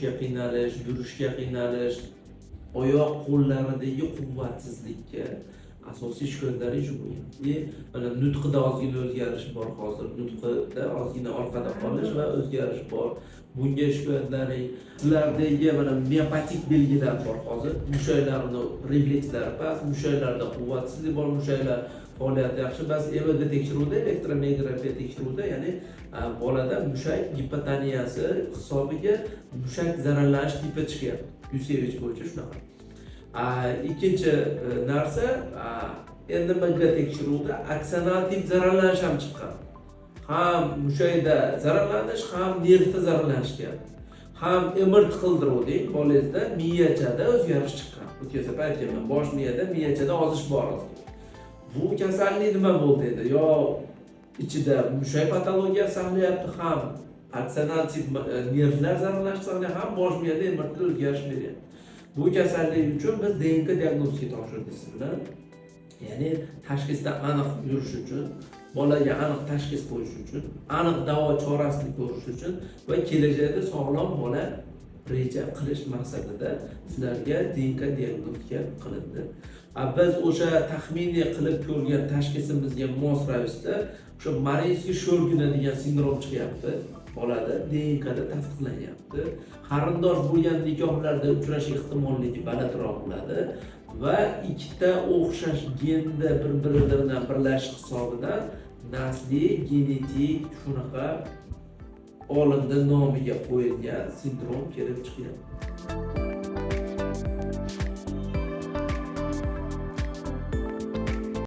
o'tirishga qiynalish, yurishga qiynalish, oyoq qo'llaridagi quvvatsizlikka asosiy shikoyatlari shu bo'lgan. Mana nutqida ozgina o'zgarish bor hozir. Nutqida ozgina orqada qolish va o'zgarish bor. Bunga shikoyatlaring, sizlardagi mana miopatik belgilar bor hozir. Mushaklarni reflekslari past, mushaklarda quvvatsizlik bor, mushaklar faoliyati yaxshi. Bas EMG tekshiruvda, elektromiyografiya tekshiruvda, ya'ni bolada mushak gipotoniyasi hisobiga mushak zararlanish tipi chiqyapti. Yusevich bo'yicha shunaqa. Ikkinchi narsa, NMG tekshiruvda aksionativ zararlanish ham chiqqan. Ham mushakda zararlanish, ham nervda zararlanish deyapti. Ham MRT qildiruvdik, bolangizda miyachada o'zgarish chiqqan. O'tkazib aytganman, bosh miyada miyachada ozish bor. Bu kasallik nima bo'ldi endi? Yo ichida mushak patologiyasi saqlayapti, ham aksionativ nervlar zararlanishi saqlayapti, ham bosh miyada MRTda o'zgarish beryapti. Bu kasallik uchun biz DNK diagnostika topshirdik siz bilan. Ya'ni tashxisda aniq yurish uchun, bolaga aniq tashxis qo'yish uchun, aniq davo chorasini ko'rish uchun va kelajakda sog'lom bola reja qilish maqsadida sizlarga DNK diagnostika qilindi. Biz o'sha taxminiy qilib ko'rgan tashxisimizga mos ravishda o'sha Mareyskiy sho'rgina degan sindrom chiqyapti. Bolada DNKda tasdiqlanyapti. Qarindosh bo'lgan nikohlarda uchrash ehtimolligi balandroq bo'ladi va ikkita o'xshash genda bir-biri bilan birlashish hisobidan nasliy genetik shunaqa olimda nomiga qo'yilgan sindrom kelib chiqyapti.